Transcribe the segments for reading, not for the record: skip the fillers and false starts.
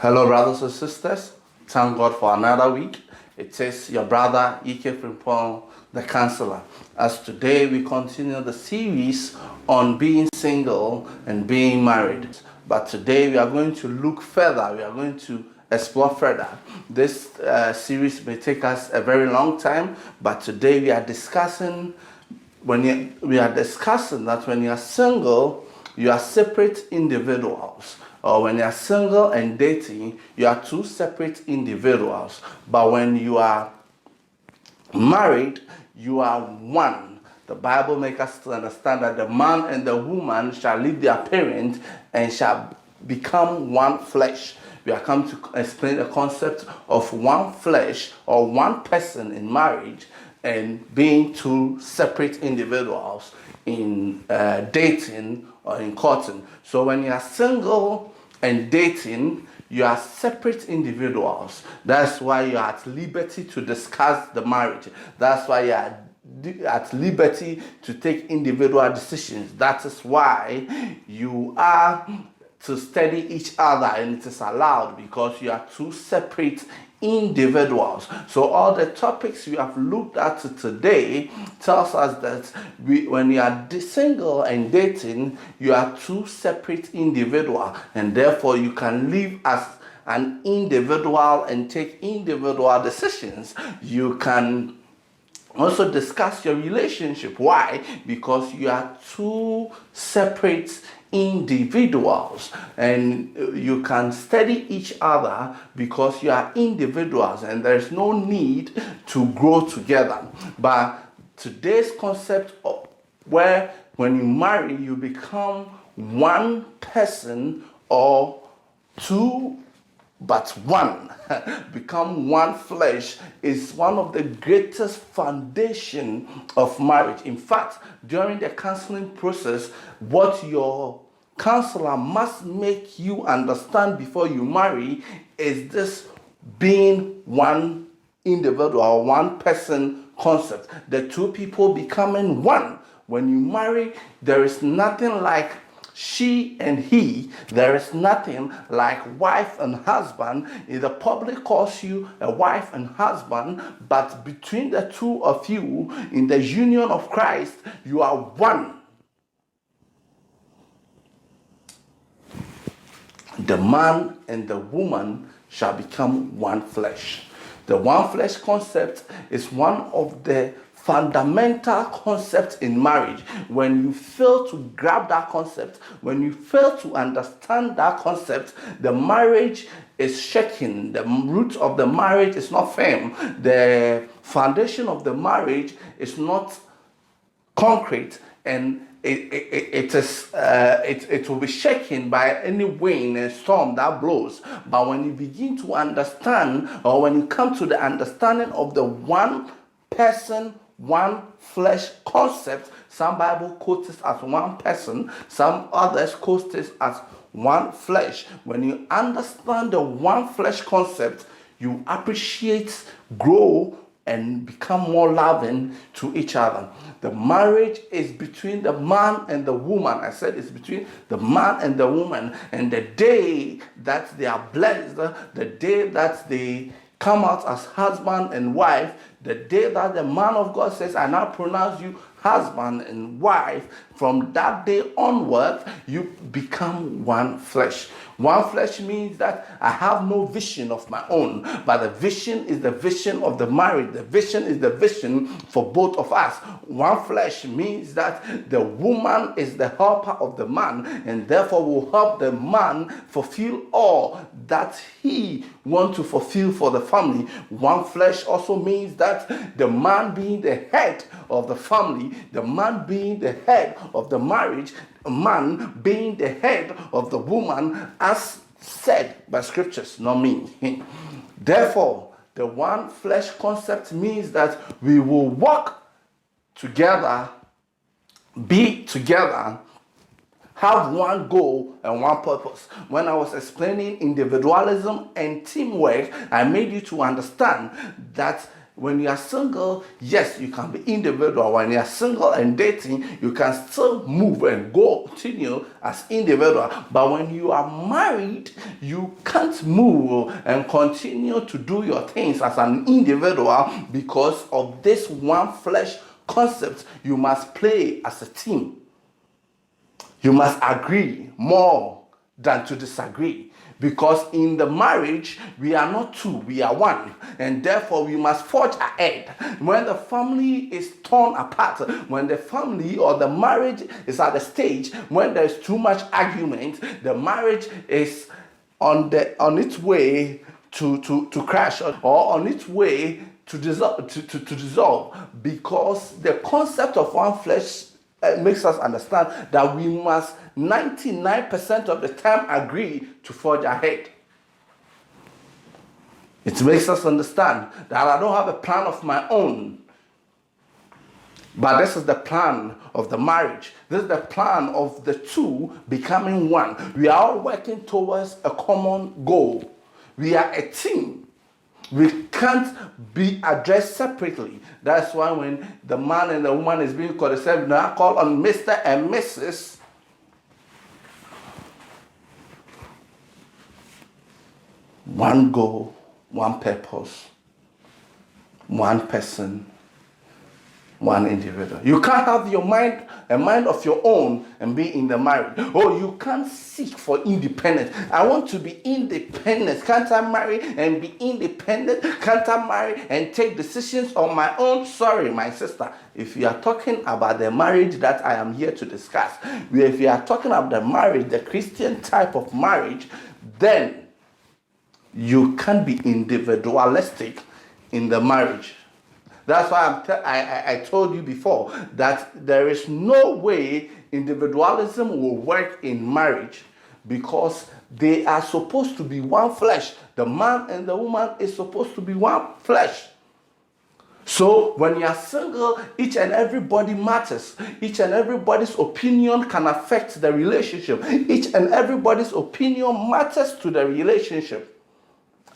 Hello, brothers and sisters. Thank God for another week. It is your brother, Ike Frimpong, the counselor. As today we continue the series on being single and being married. But today we are going to look further. We are going to explore further. This series may take us a very long time, but today we are discussing that when you are single, you are separate individuals. Or when you are single and dating, you are two separate individuals. But when you are married, you are one. The Bible makes us to understand that the man and the woman shall leave their parent and shall become one flesh. We are come to explain the concept of one flesh or one person in marriage and being two separate individuals in dating or in courting. So when you are single and dating, you are separate individuals. That's why you are at liberty to discuss the marriage. That's why you are at liberty to take individual decisions. That is why you are to study each other, and it is allowed because you are two separate individuals. So all the topics we have looked at today tells us that when you are single and dating, you are two separate individuals, and therefore you can live as an individual and take individual decisions. You can also discuss your relationship. Why? Because you are two separate individuals, and you can study each other because you are individuals and there's no need to grow together. But today's concept of where when you marry you become one person or two but one, become one flesh, is one of the greatest foundation of marriage. In fact, during the counseling process, what your counselor must make you understand before you marry is this being one individual or one person concept. The two people becoming one. When you marry, there is nothing like she and he. There is nothing like wife and husband. The public calls you a wife and husband, but between the two of you in the union of Christ, you are one. The man and the woman shall become one flesh. The one flesh concept is one of the fundamental concepts in marriage. When you fail to grab that concept, when you fail to understand that concept, the marriage is shaking. The root of the marriage is not firm. The foundation of the marriage is not concrete, and it will be shaken by any wind and storm that blows. But when you begin to understand, or when you come to the understanding of the one person, one flesh concept, some Bible quotes it as one person, some others quote it as one flesh. When you understand the one flesh concept, you appreciate, grow, and become more loving to each other. The marriage is between the man and the woman. I said it's between the man and the woman. And the day that they are blessed, the day that they come out as husband and wife, the day that the man of God says, I now pronounce you husband and wife, from that day onward, you become one flesh. One flesh means that I have no vision of my own, but the vision is the vision of the marriage. The vision is the vision for both of us. One flesh means that the woman is the helper of the man, and therefore will help the man fulfill all that he wants to fulfill for the family. One flesh also means that the man being the head of the family, the man being the head of the marriage, a man being the head of the woman, as said by scriptures, not me. Therefore, the one flesh concept means that we will walk together, be together, have one goal and one purpose. When I was explaining individualism and teamwork, I made you to understand that when you are single, yes, you can be individual. When you are single and dating, you can still move and continue as individual. But when you are married, you can't move and continue to do your things as an individual because of this one flesh concept. You must play as a team. You must agree more than to disagree. Because in the marriage, we are not two, we are one. And therefore, we must forge ahead. When the family is torn apart, when the family or the marriage is at the stage when there's too much argument, the marriage is on its way to crash, or on its way to dissolve, because the concept of one flesh makes us understand that we must 99% of the time agree to forge ahead. It makes us understand that I don't have a plan of my own, but this is the plan of the marriage. This is the plan of the two becoming one. We are all working towards a common goal. We are a team. We can't be addressed separately. That's why when the man and the woman is being called, they say, now call on Mr. and Mrs. One goal, one purpose, one person, one individual. You can't have a mind of your own and be in the marriage. Oh, you can't seek for independence. I want to be independent. Can't I marry and be independent? Can't I marry and take decisions on my own? Sorry, my sister. If you are talking about the marriage that I am here to discuss, if you are talking about the marriage, the Christian type of marriage, then you can't be individualistic in the marriage. That's why I told you before that there is no way individualism will work in marriage, because they are supposed to be one flesh. The man and the woman is supposed to be one flesh. So when you are single, each and everybody matters. Each and everybody's opinion can affect the relationship. Each and everybody's opinion matters to the relationship.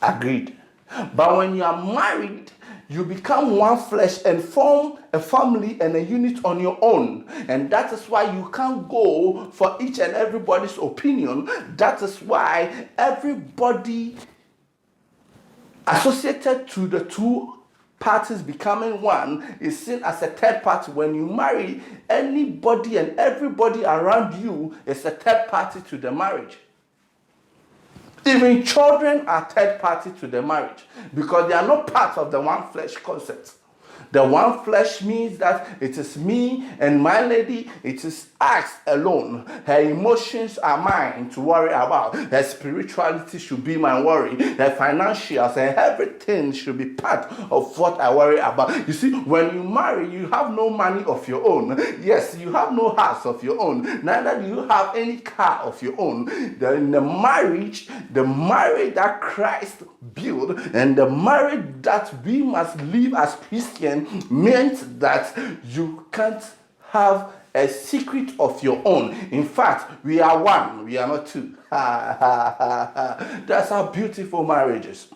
Agreed. But when you are married, you become one flesh and form a family and a unit on your own. And that is why you can't go for each and everybody's opinion. That is why everybody associated to the two parties becoming one is seen as a third party. When you marry, anybody and everybody around you is a third party to the marriage. Even children are third party to the marriage, because they are not part of the one flesh concept. The one flesh means that it is me and my lady, it is us alone. Her emotions are mine to worry about. Her spirituality should be my worry. Her financials and everything should be part of what I worry about. You see, when you marry, you have no money of your own. Yes, you have no house of your own. Neither do you have any car of your own. In the marriage that Christ built, and the marriage that we must live as Christians, meant that you can't have a secret of your own. In fact, we are one, we are not two. That's how beautiful marriage is.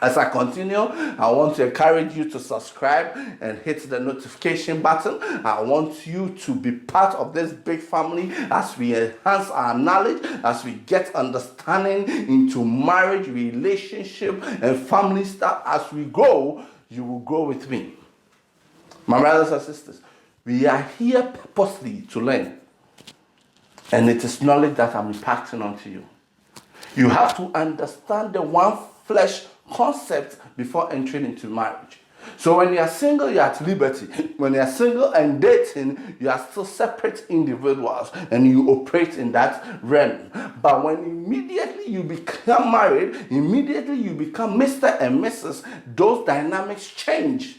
As I continue, I want to encourage you to subscribe and hit the notification button. I want you to be part of this big family as we enhance our knowledge, as we get understanding into marriage, relationship, and family stuff. As we grow, you will grow with me. My brothers and sisters, we are here purposely to learn. And it is knowledge that I'm imparting onto you. You have to understand the one flesh concept before entering into marriage. So when you are single, you are at liberty. When you are single and dating, you are still separate individuals and you operate in that realm. But when immediately you become married, immediately you become Mr. and Mrs., those dynamics change.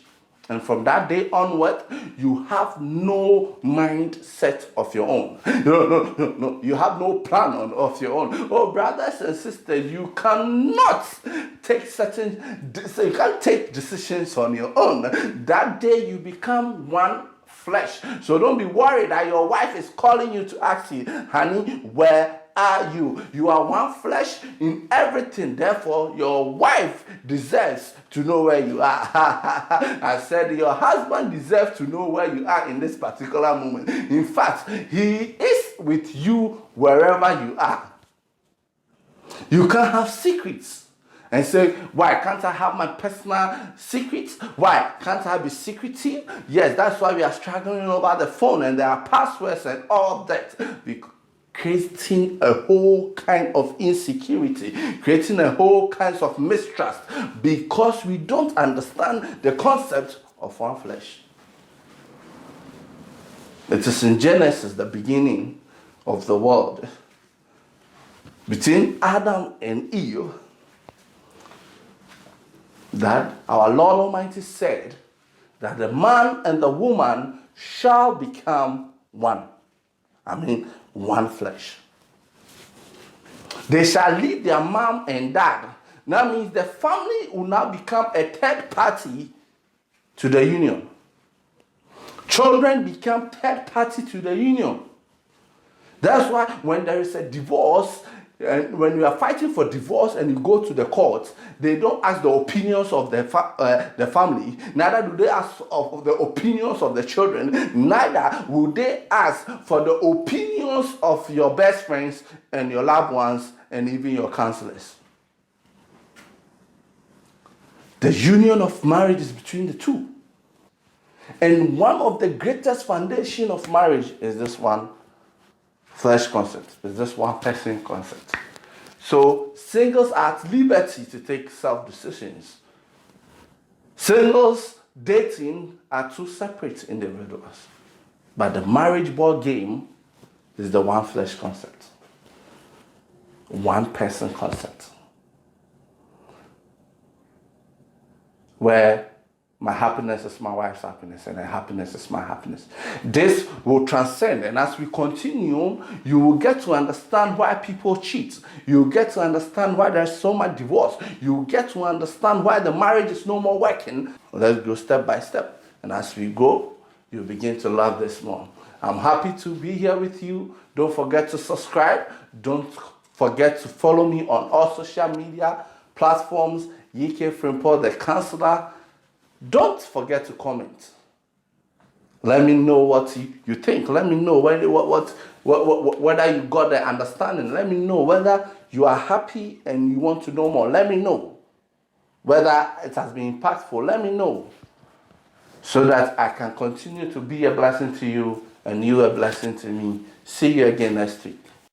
And from that day onward, you have no mindset of your own. No. You have no plan of your own. Oh, brothers and sisters, you cannot take you can't take decisions on your own. That day you become one flesh. So don't be worried that your wife is calling you to ask you, honey, where are you. You are one flesh in everything. Therefore, your wife deserves to know where you are. I said your husband deserves to know where you are in this particular moment. In fact, he is with you wherever you are. You can't have secrets and say, why can't I have my personal secrets? Why can't I be secretive? Yes, that's why we are struggling over the phone and there are passwords and all that. Creating a whole kind of insecurity, creating a whole kinds of mistrust because we don't understand the concept of one flesh. It is in Genesis, the beginning of the world, between Adam and Eve, that our Lord Almighty said that the man and the woman shall become one. One flesh. They shall leave their mom and dad. That means the family will now become a third party to the union. Children become third party to the union. That's why when there is a divorce, and when you are fighting for divorce and you go to the court, they don't ask the opinions of the family. Neither do they ask of the opinions of the children. Neither will they ask for the opinions of your best friends and your loved ones and even your counselors. The union of marriage is between the two. And one of the greatest foundation of marriage is this one flesh concept, is this one person concept. So singles are at liberty to take self-decisions. Singles dating are two separate individuals. But the marriage ball game is the one flesh concept. One person concept. Where my happiness is my wife's happiness and her happiness is my happiness. This will transcend, and as we continue, you will get to understand why people cheat. You will get to understand why there's so much divorce. You will get to understand why the marriage is no more working. Let's go step by step. And as we go, you'll begin to love this more. I'm happy to be here with you. Don't forget to subscribe. Don't forget to follow me on all social media platforms. Yike Frimpong, the counselor. Don't forget to comment. Let me know what you think. Let me know whether you got the understanding. Let me know whether you are happy and you want to know more. Let me know whether it has been impactful. Let me know so that I can continue to be a blessing to you and you a blessing to me. See you again next week.